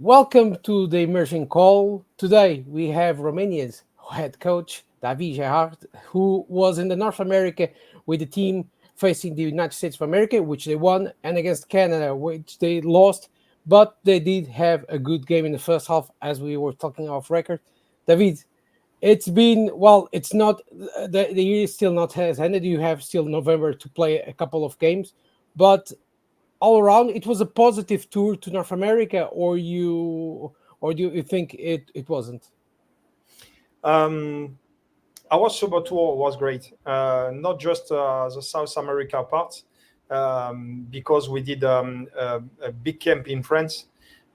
Welcome to the immersion call. Today we have Romania's head coach, David Gérard, who was in the North America with the team facing the United States of America, which they won, and against Canada, which they lost. But they did have a good game in the first half, as we were talking off record. David, it's been, well, it's not, the year is still not has ended. You have still November to play a couple of games, but all around it was a positive tour to North America, or do you think it wasn't? Um, our summer tour was great. Not just the South America part, because we did a big camp in France.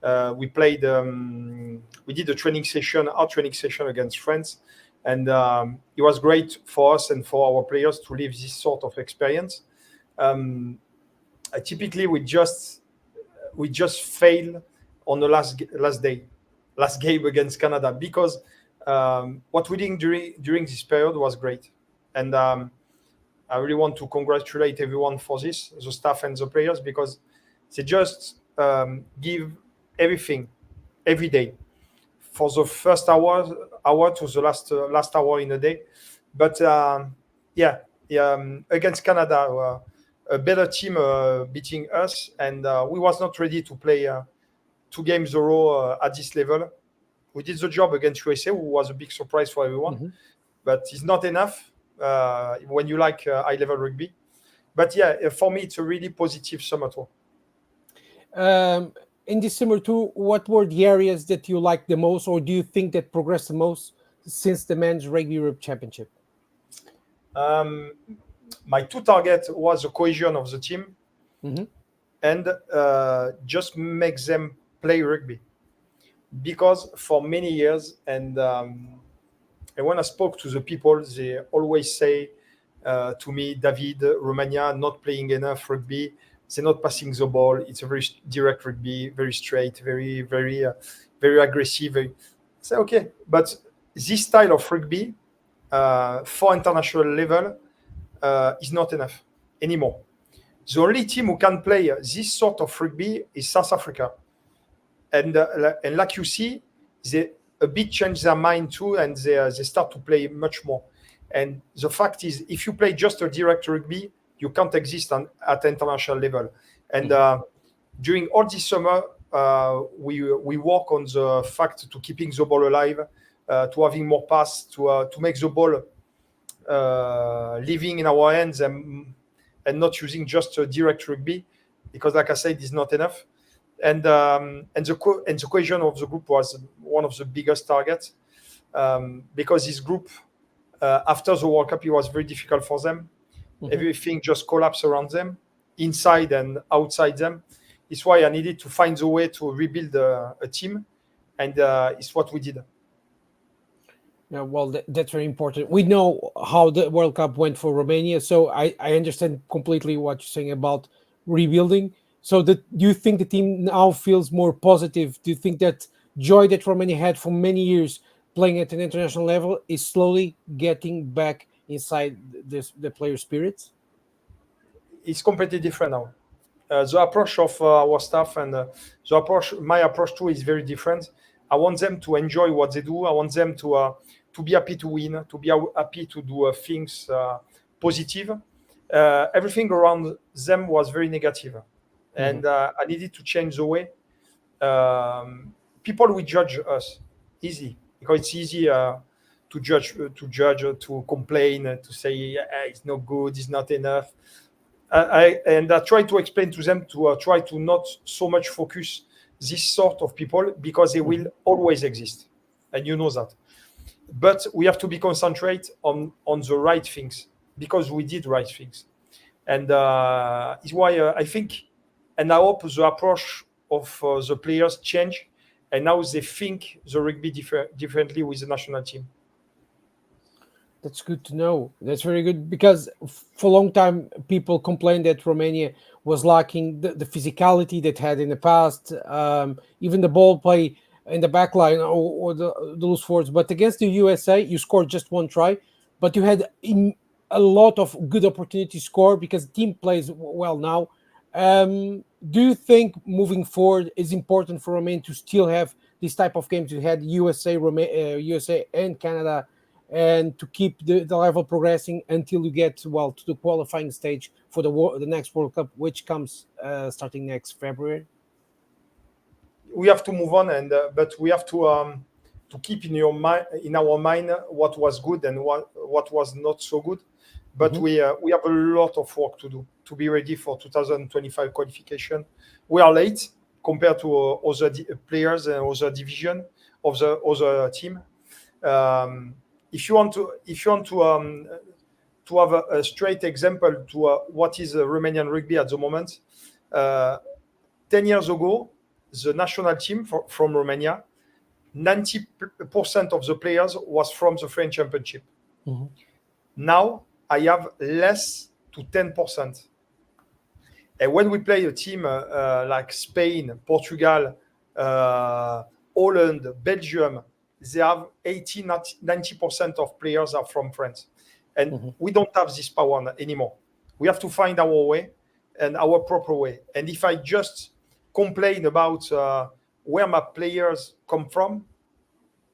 We did a training session, our training session against France, and it was great for us and for our players to live this sort of experience. Um, Typically, we just fail on the last day, last game against Canada because what we did during this period was great, and I really want to congratulate everyone for this, the staff and the players, because they just give everything every day for the first hour to the last hour in the day. But yeah, yeah, against Canada, a better team beating us, and we was not ready to play 2 games a row at this level. We did the job against USA, who was a big surprise for everyone, Mhm. but it's not enough when you like high level rugby. But yeah, for me, it's a really positive summer tour. Um, in this summer tour, what were the areas that you liked the most, or do you think that progressed the most since the men's Rugby Europe Championship? Um, my two targets was the cohesion of the team Hmm. and just make them play rugby, because for many years, and when I spoke to the people, they always say to me, David, Romania not playing enough rugby. They're not passing the ball. It's a very direct rugby, very straight, very aggressive. I say, okay, but this style of rugby for international level is not enough anymore. The only team who can play this sort of rugby is South Africa, and like you see, they a bit change their mind too, and they start to play much more. And the fact is, if you play just a direct rugby, you can't exist at international level. And Hmm. during all this summer, we work on the fact to keeping the ball alive, to having more pass, to make the ball living in our hands, and not using just a direct rugby, because, like I said, it's not enough. And the cohesion of the group was one of the biggest targets, because this group, after the World Cup, it was very difficult for them. Hmm. Everything just collapsed around them, inside and outside them. It's why I needed to find a way to rebuild a team, and it's what we did. Yeah, well, that's very important. We know how the World Cup went for Romania, so I understand completely what you're saying about rebuilding. So, do you think the team now feels more positive? Do you think that joy that Romania had for many years playing at an international level is slowly getting back inside the player spirits? It's completely different now. The approach of our staff and my approach too is very different. I want them to enjoy what they do. I want them to be happy to win, to be happy to do things positive. Everything around them was very negative, Hmm. and I needed to change the way. People will judge us easy, because it's easy to complain, to say, it's not good, it's not enough. I try to explain to them to try to not so much focus this sort of people, because they will Hmm. always exist, and you know that. But we have to be concentrate on the right things, because we did right things, and it's why I think, and I hope the approach of the players change, and now they think the rugby differently with the national team. That's good to know. That's very good because for a long time people complained that Romania was lacking the physicality that had in the past, even the ball play in the back line, or the loose forwards. But against the USA, you scored just one try, but you had a lot of good opportunities to score because the team plays well now. do you think moving forward is important for Romania to still have this type of games? You had USA and Canada, and to keep the level progressing until you get to the qualifying stage for the next World Cup, which comes starting next February. We have to move on, and but we have to keep in our mind what was good and what was not so good. But Mhm. we have a lot of work to do to be ready for 2025 qualification. We are late compared to other players and other division of the other team. If you want to have a straight example to what is Romanian rugby at the moment, uh, 10 years ago, the national team from Romania, 90% of the players was from the French Championship. Mhm. Now I have less to 10%. And when we play a team like Spain, Portugal, Holland, Belgium, they have 80, 90% of players are from France. And Mhm. we don't have this power anymore. We have to find our way and our proper way. And if I just complain about where my players come from,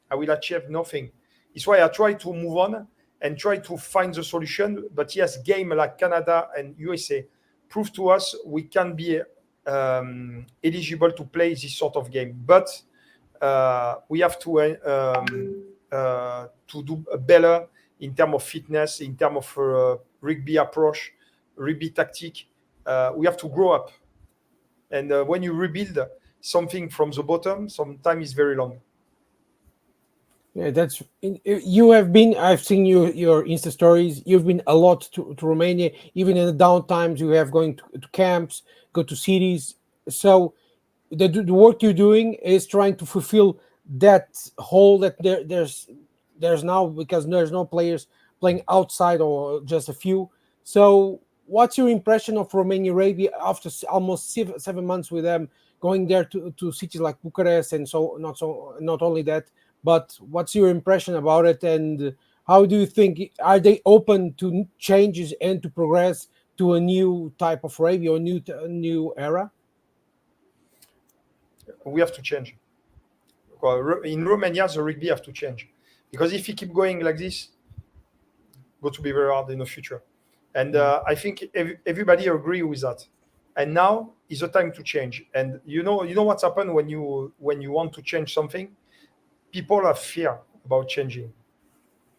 I will achieve nothing. It's why I try to move on and try to find the solution. But yes, game like Canada and USA prove to us we can be eligible to play this sort of game. But we have to do better in terms of fitness, in terms of rugby approach, rugby tactic. We have to grow up. And when you rebuild something from the bottom, sometimes it's very long. Yeah, you have been. I've seen your Insta stories. You've been a lot to Romania, even in the down times. You have going to camps, go to cities. So the work you're doing is trying to fulfill that hole that there's now, because there's no players playing outside or just a few. So what's your impression of Romania Arabia after almost 7 months with them, going there to cities like Bucharest, and not only that, but what's your impression about it, and how do you think, are they open to changes and to progress to a new type of Arabia, or a new era? We have to change. In Romania, the rugby have to change, because if you keep going like this, go to be very hard in the future. And I think everybody agree with that. And now is the time to change. And you know what's happened when you want to change something, people have fear about changing.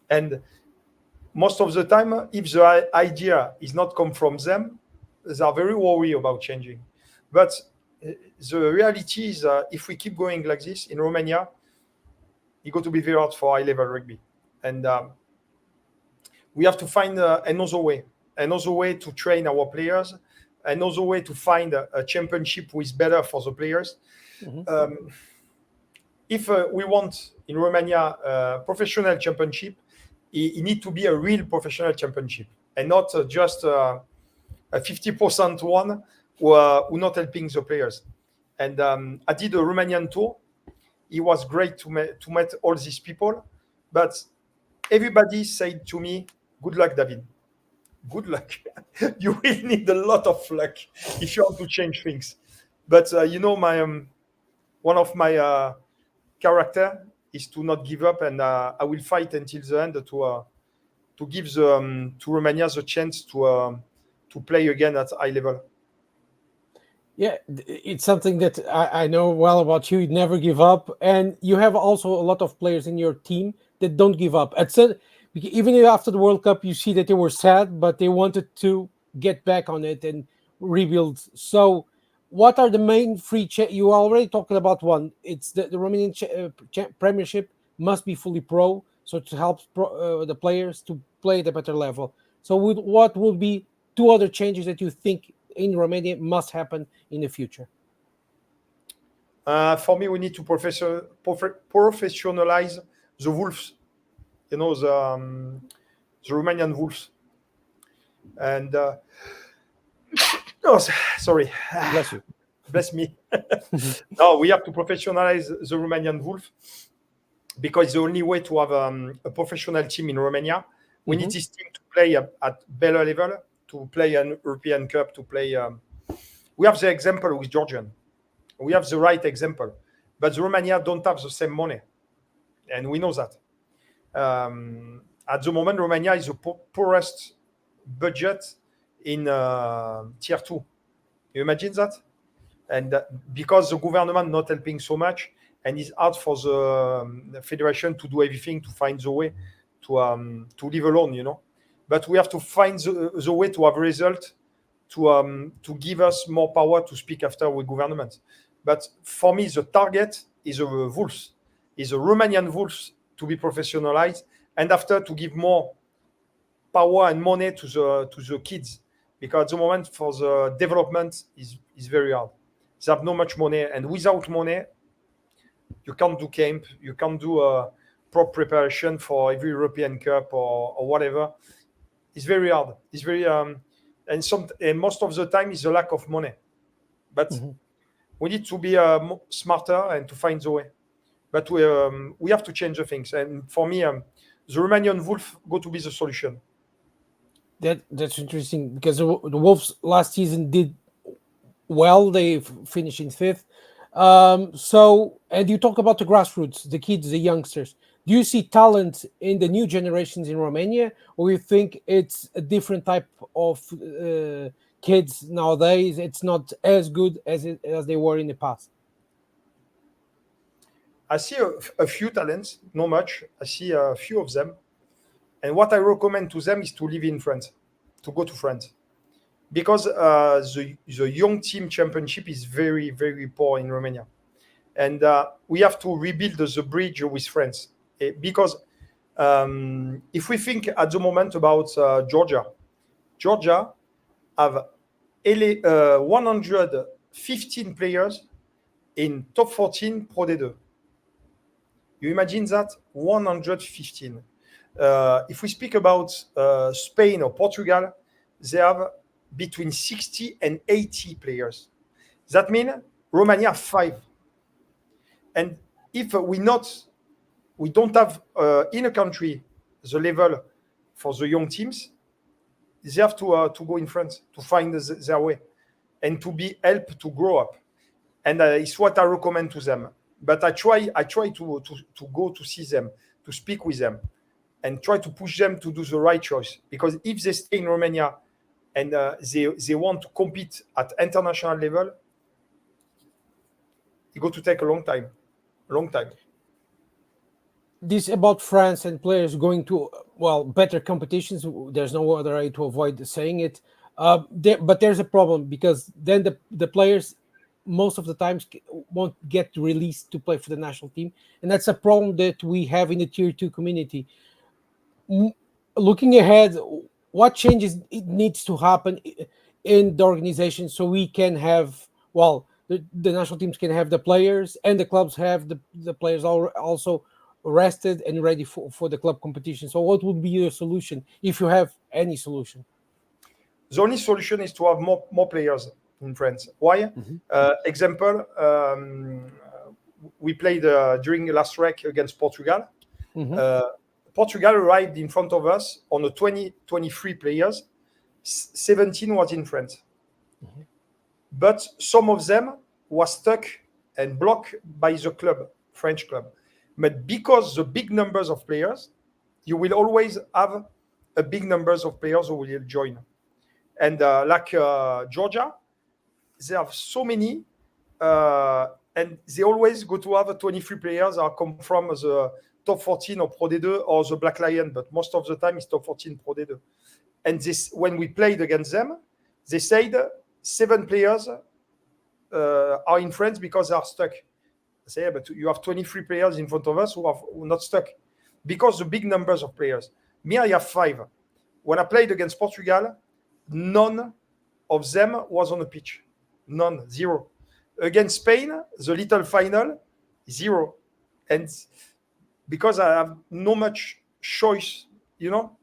And most of the time, if the idea is not come from them, they are very worried about changing. But the reality is, if we keep going like this in Romania, you got to be very hard for high level rugby. And we have to find another way to train our players, another way to find a championship who is better for the players. Mhm. Um, if we want in Romania a professional championship, it need to be a real professional championship, and not just a 50% one who not helping the players. And I did a Romanian tour. It was great to meet all these people, but everybody said to me, "Good luck, David. Good luck. You will need a lot of luck if you want to change things." But my one of my character is to not give up, and I will fight until the end to give to Romania the chance to play again at high level. Yeah, it's something that I know well about you. You never give up, and you have also a lot of players in your team that don't give up. Even after the World Cup, you see that they were sad, but they wanted to get back on it and rebuild. So, what are the main you already talked about one. It's the Romanian Premiership must be fully pro, so to help the players to play at a better level. So, what would be two other changes that you think in Romania must happen in the future? For me, we need to professionalize the Wolves. The Romanian Wolves. And oh, sorry, Bless you. bless me. No, we have to professionalize the Romanian Wolf, because the only way to have a professional team in Romania, we need Mhm. this team to play at better level, to play an European Cup, to play We have the example with Georgian. We have the right example, but the Romania don't have the same money, and we know that. At the moment, Romania is the poorest budget in tier 2. You imagine that? And because the government not helping so much, and it's hard for the federation to do everything to find the way to live alone, you know. But we have to find the way to have result to give us more power to speak after with government. But for me, the target is a Wolves, is a Romanian Wolves to be professionalized, and after to give more power and money to the kids, because at the moment for the development is very hard. They have not much money, and without money, you can't do camp, you can't do proper preparation for every European Cup or whatever. It's very hard. It's very and most of the time is a lack of money. But we need to be smarter and to find the way. But we have to change the things. And for me, the Romanian Wolf go to be the solution. That's interesting, because the Wolves last season did well. They finished in fifth. So, and you talk about the grassroots, the kids, the youngsters. Do you see talent in the new generations in Romania, or you think it's a different type of kids nowadays? It's not as good as they were in the past. I see a few talents, not much. I see a few of them. And what I recommend to them is to live in France, to go to France. Because the young team championship is very, very poor in Romania. And we have to rebuild the bridge with France. Because if we think at the moment about Georgia have 115 players in top 14 Pro D2. You imagine that? 115. If we speak about Spain or Portugal, they have between 60 and 80 players. That means Romania have 5. And if we don't have in a country the level for the young teams, they have to go in France to find their way and to be helped to grow up. And it's what I recommend to them. But I try to go to see them, to speak with them, and try to push them to do the right choice. Because if they stay in Romania and they want to compete at international level, it's going to take a long time. This about France and players going to, well, better competitions. There's no other way to avoid saying it. But there's a problem, because then the players most of the times won't get released to play for the national team, and that's a problem that we have in the tier 2 community. Looking ahead, what changes it needs to happen in the organization so we can have, well, the national teams can have the players, and the clubs have the players also rested and ready for the club competition? So what would be your solution, if you have any solution? The only solution is to have more players in France. Why? Example, we played during the last rec against Portugal. Portugal arrived in front of us on the 23 players. 17 was in France. But some of them were stuck and blocked by the club, French club. But because the big numbers of players, you will always have a big numbers of players who will join. And like Georgia, they have so many, and they always go to have 23 players that come from the top 14 or Pro D2 or the Black Lion, but most of the time it's top 14 Pro D2. And this, when we played against them, they said 7 players are in France because they are stuck. I say, yeah, but you have 23 players in front of us who are not stuck, because the big numbers of players. Me, I have 5. When I played against Portugal, none of them was on the pitch. None, 0. Against Spain, the little final, 0. And because I have no much choice, you know.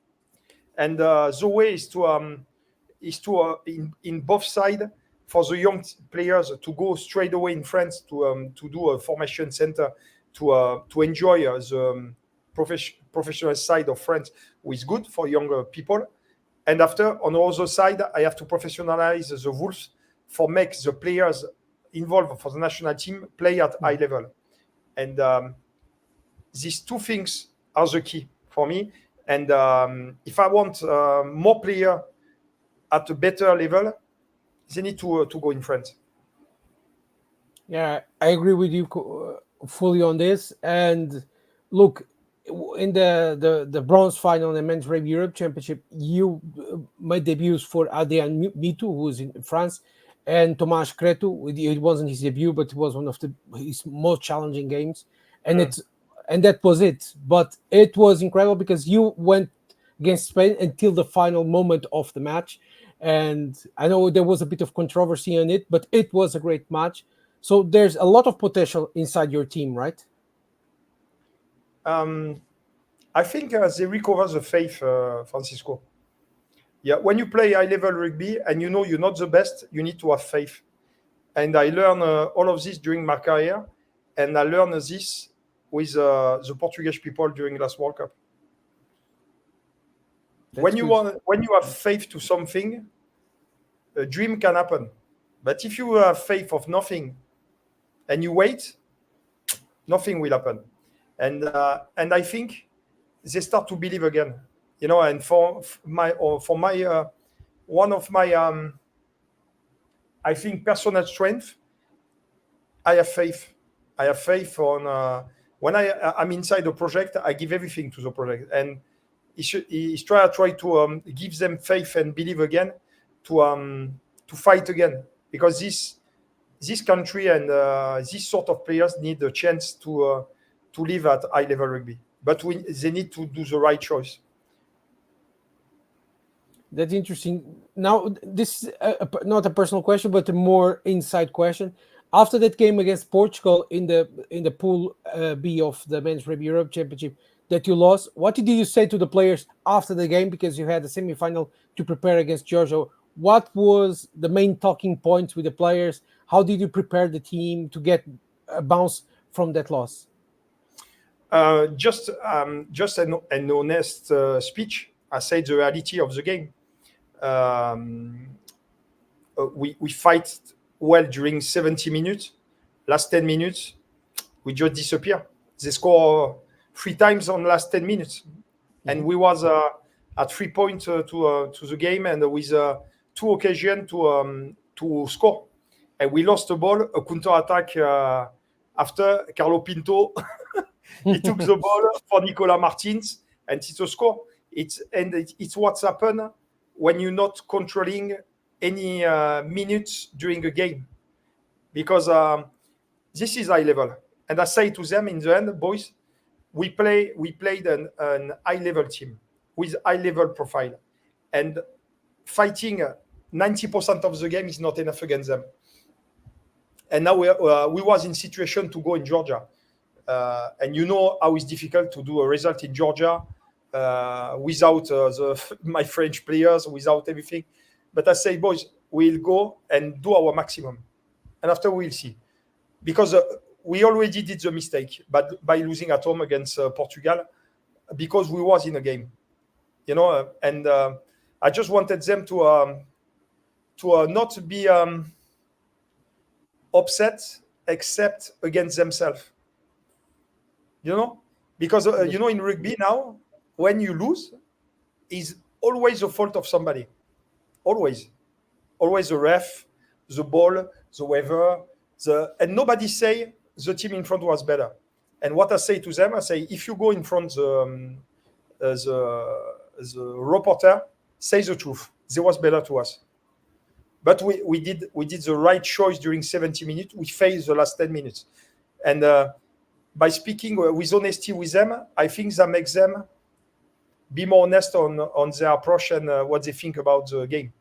And the way is to in both sides, for the young players to go straight away in France to do a formation center to enjoy the professional side of France, which is good for younger people. And after, on the other side, I have to professionalize the Wolves for make the players involved for the national team play at high level. And these two things are the key for me. And if I want more player at a better level, they need to go in front. Yeah, I agree with you fully on this. And look, in the bronze final in the men's rugby Europe Championship, you made debuts for Adrian Mitu, who is in France, and Tomasz Cretu. It wasn't his debut, but it was one of his most challenging games, and that was it. But it was incredible because you went against Spain until the final moment of the match, and I know there was a bit of controversy on it, but it was a great match. So there's a lot of potential inside your team, right? I think they recover the faith, Francisco. Yeah, when you play high level rugby and you know you're not the best, you need to have faith. And I learned all of this during my career, and I learned this with the Portuguese people during last World Cup. When you have faith to something, a dream can happen. But if you have faith of nothing and you wait, nothing will happen. And I think they start to believe again, And for my one of my I think personal strength, I have faith. I have faith on when I'm inside the project, I give everything to the project, and he's try to give them faith and believe again to fight again, because this country and this sort of players need a chance to live at high level rugby, but they need to do the right choice. That's interesting. Now, this is not a personal question, but a more inside question. After that game against Portugal in the Pool B of the Men's Rugby Europe Championship that you lost, what did you say to the players after the game? Because you had a semi-final to prepare against Georgia. What was the main talking points with the players? How did you prepare the team to get a bounce from that loss? Just an honest speech. I said the reality of the game. We fight well during 70 minutes. Last 10 minutes, we just disappear. They score 3 times on last 10 minutes. And we was at 3 points to the game, and with 2 occasions to score. And we lost the ball, a counter-attack after Carlo Pinto. He took the ball for Nicolas Martins, and it's a score. It's what's happened when you're not controlling any minutes during a game, because this is high level. And I say to them in the end, boys, we played an high level team with high level profile, and fighting 90% of the game is not enough against them. And now we was in situation to go in Georgia, and you know how it's difficult to do a result in Georgia without my French players, without everything. But I say, boys, we'll go and do our maximum, and after we'll see, because we already did the mistake, but by losing at home against Portugal, because we was in a game, and I just wanted them to not be upset except against themselves, because in rugby now, when you lose, is always the fault of somebody, always the ref, the ball, the weather, and nobody say the team in front was better. And what I say to them, I say, if you go in front the reporter, say the truth, they was better to us. But we did the right choice during 70 minutes. We failed the last 10 minutes. And by speaking with honesty with them, I think that makes them be more honest on their approach and what they think about the game.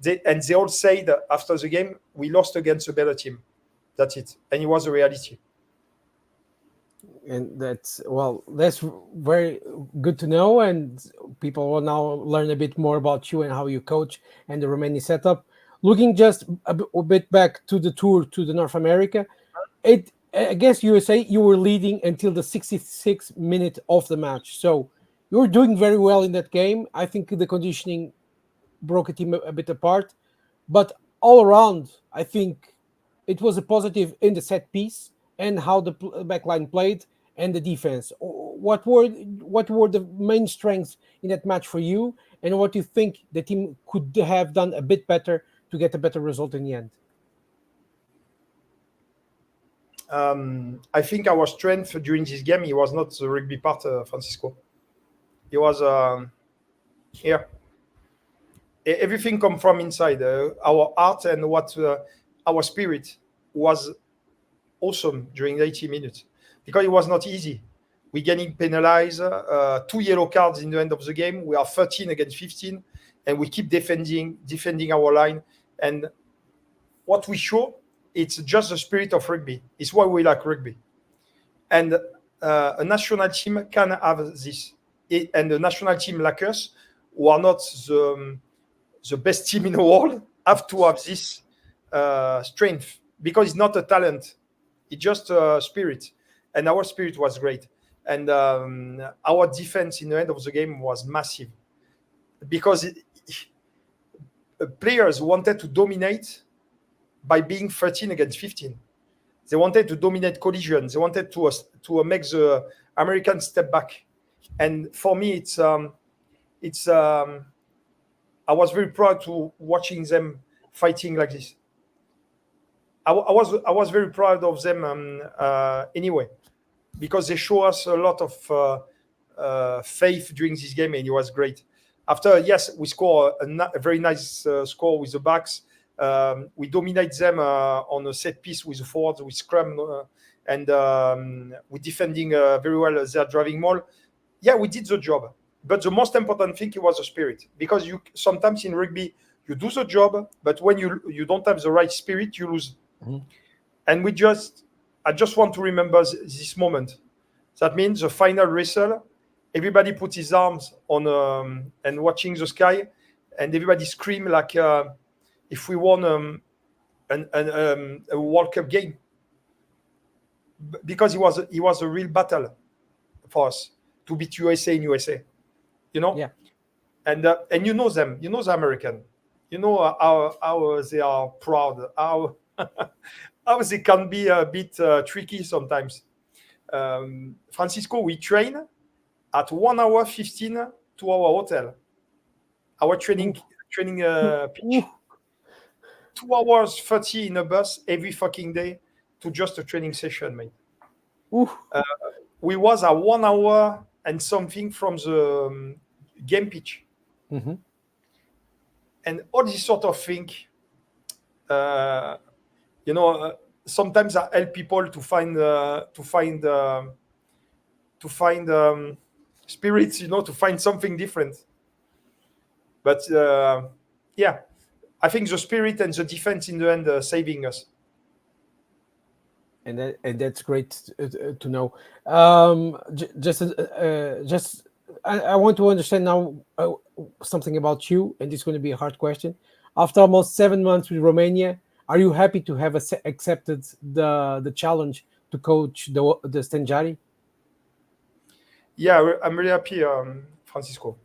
They all say that after the game, we lost against a better team. That's it. And it was a reality. And that's very good to know. And people will now learn a bit more about you and how you coach and the Romania setup. Looking just a bit back to the tour to the North America, against USA, you were leading until the 66th minute of the match. So you were doing very well in that game. I think the conditioning broke a team a bit apart. But all around, I think it was a positive in the set piece and how the backline played and the defense. What were the main strengths in that match for you, and what do you think the team could have done a bit better to get a better result in the end? I think our strength during this game, it was not the rugby part, Francisco. It was yeah, everything come from inside. Our art and what our spirit was awesome during the 80 minutes because it was not easy. We getting penalized, two yellow cards in the end of the game. We are 13 against 15, and we keep defending our line. And what we show, it's just the spirit of rugby. It's why we like rugby. And a national team can have this. And the national team like us, who are not the best team in the world, have to have this strength because it's not a talent. It's just a spirit. And our spirit was great. And our defense in the end of the game was massive because players wanted to dominate by being 13 against 15. They wanted to dominate collision. They wanted to make the American step back. And for me, I was very proud to watching them fighting like this. I was very proud of them anyway, because they show us a lot of faith during this game, and it was great. After, yes, we score a very nice score with the backs. We dominate them on a set piece with the forwards, with scrum, and we're defending very well their driving maul. Yeah, we did the job. But the most important thing, it was the spirit. Because you sometimes in rugby, you do the job, but when you don't have the right spirit, you lose. Mm-hmm. And I just want to remember this moment. That means the final wrestle, everybody put his arms on and watching the sky, and everybody scream like if we won a World Cup game, because it was a real battle for us to beat USA in USA, you know. Yeah. And you know them, you know the American, you know how they are proud, how how they can be a bit tricky sometimes. Francisco, we train at 1 hour 15 to our hotel, our training pitch. 2 hours 30 in a bus every fucking day to just a training session, mate. We was at 1 hour and something from the game pitch. Mm-hmm. And all this sort of thing, sometimes I help people to find spirits, to find something different. But yeah, I think the spirit and the defense in the end are saving us. And that's great to know. I want to understand now something about you, and this is going to be a hard question. After almost 7 months with Romania, are you happy to have accepted the challenge to coach the Stenjari? Yeah, I'm really happy, Francisco.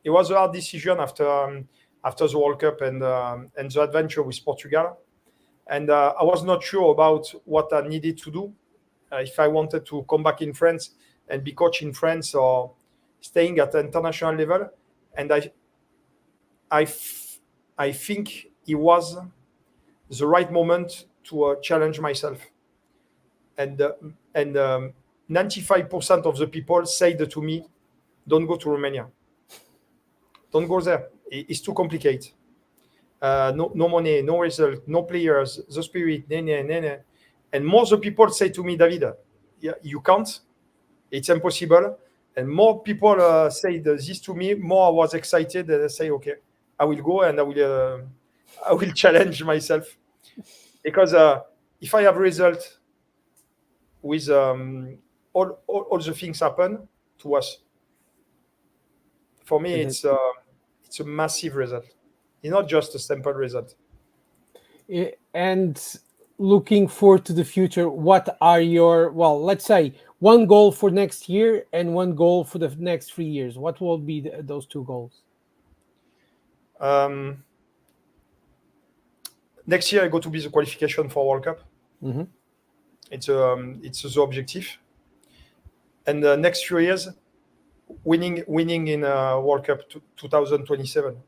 It was a hard decision after the World Cup and the adventure with Portugal. And I was not sure about what I needed to do, if I wanted to come back in France and be coach in France or staying at the international level. And I think it was the right moment to challenge myself. And 95% of the people said to me, don't go to Romania. Don't go there. It's too complicated. No money, no result, no players, the spirit, and more the people say to me, David, you can't, it's impossible. And more people say this to me, more I was excited, and I say, okay, I will go and I will challenge myself, because if I have result with all the things happen to us, for me it's a massive result. It's not just a simple result. And looking forward to the future, what are your, let's say, one goal for next year and one goal for the next 3 years? What will be those two goals? Next year, I go to be the qualification for World Cup. Mhm. It's the objective. And the next few years, winning in World Cup 2027.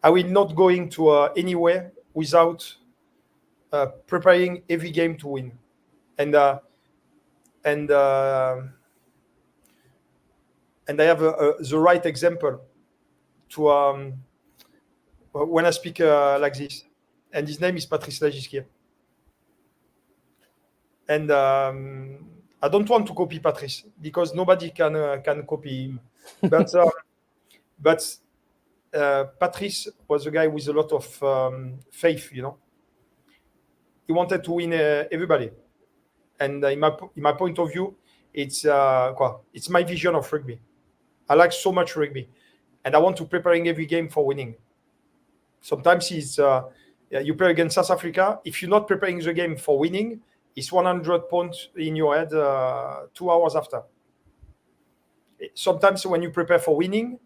I will not going to anywhere without preparing every game to win, and and uh, and I have the right example to when I speak like this. And his name is Patrice Lagisquier. And I don't want to copy Patrice because nobody can copy him. But Patrice was a guy with a lot of faith. He wanted to win everybody. And in my point of view, it's my vision of rugby. I like so much rugby, and I want to preparing every game for winning. Sometimes you play against South Africa. If you're not preparing the game for winning, it's 100 points in your head 2 hours after. Sometimes when you prepare for winning,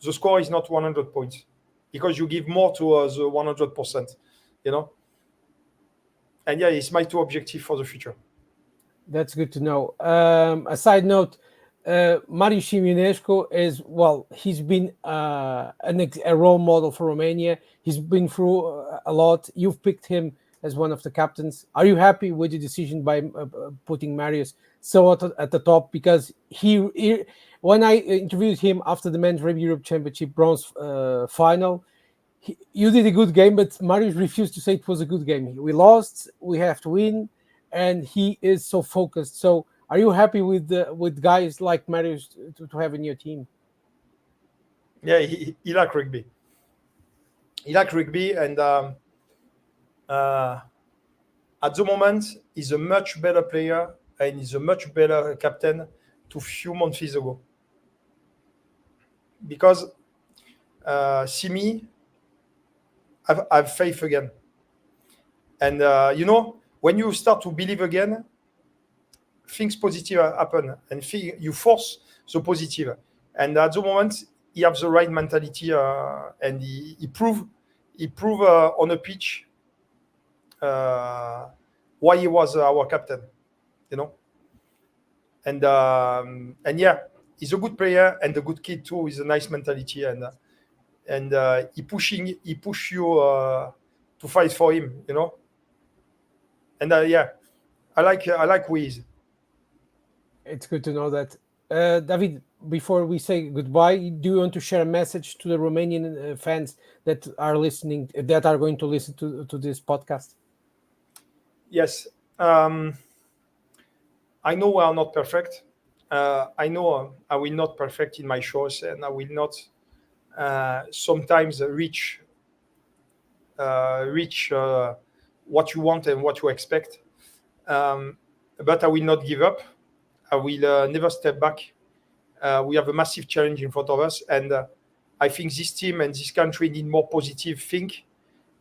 the score is not 100 points because you give more to the 100%. And yeah, it's my two objectives for the future. That's good to know. A side note, Marius Sieminescu he's been a role model for Romania. He's been through a lot. You've picked him as one of the captains. Are you happy with the decision by putting Marius so at the top? Because he when I interviewed him after the Men's Rugby Europe Championship bronze final, you did a good game, but Marius refused to say it was a good game. We lost, we have to win, and he is so focused. So are you happy with guys like Marius to have in your team? Yeah, he like rugby. He like rugby, and at the moment, he's a much better player and he's a much better captain to few months ago. Because Simi, I've faith again. And when you start to believe again, things positive happen, and you force the positive. And at the moment, he has the right mentality, and he prove on a pitch why he was our captain, And yeah, he's a good player and a good kid too, with a nice mentality, and he push you to fight for him, And yeah, I like who he is. It's good to know that. David, before we say goodbye, do you want to share a message to the Romanian fans that are listening, that are going to listen to this podcast? Yes. I know we are not perfect. I know I will not perfect in my shows, and I will not sometimes reach what you want and what you expect. But I will not give up. I will never step back. We have a massive challenge in front of us, and I think this team and this country need more positive think,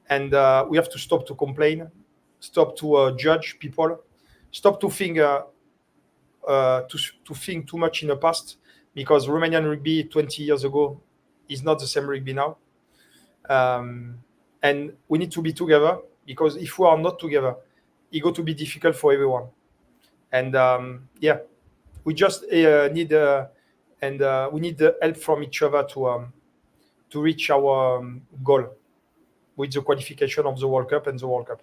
and we have to stop to complain, stop to judge people, stop to think to think too much in the past, because Romanian rugby 20 years ago is not the same rugby now, and we need to be together, because if we are not together, it's going to be difficult for everyone. And yeah, we just need we need the help from each other to reach our goal with the qualification of the World Cup and the World Cup.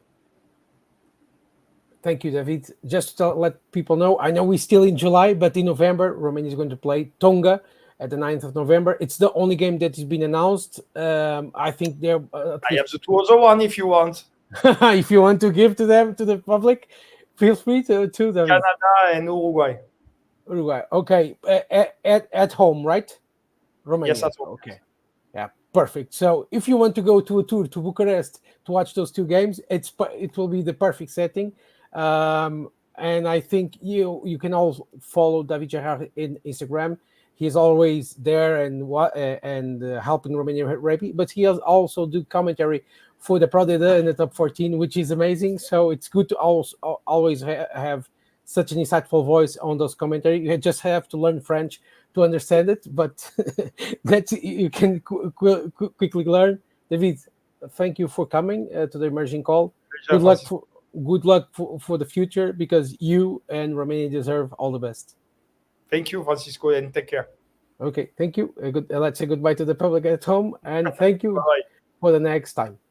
Thank you, David. Just to let people know, I know we're still in July, but in November, Romania is going to play Tonga at the 9th of November. It's the only game that has been announced. I think there. I have the two other one if you want. If you want to give to them, to the public, feel free to them. Canada and Uruguay. Uruguay. Okay. At home, right? Romania. Yes, at home. Okay. Yeah, perfect. So if you want to go to a tour to Bucharest to watch those two games, it will be the perfect setting. And I think you can also follow David Gérard in Instagram. He's always there and helping Romanian rugby, but he also do commentary for the Predator in the top 14, which is amazing. So it's good to always have such an insightful voice on those commentary. You just have to learn French to understand it, but that you can quickly learn. David, thank you for coming to the emerging call. Pleasure, Francisco. Good luck for the future, because you and Romania deserve all the best. Thank you, Francisco, and take care. Okay, thank you. Let's say goodbye to the public at home, and thank you Bye. for the next time.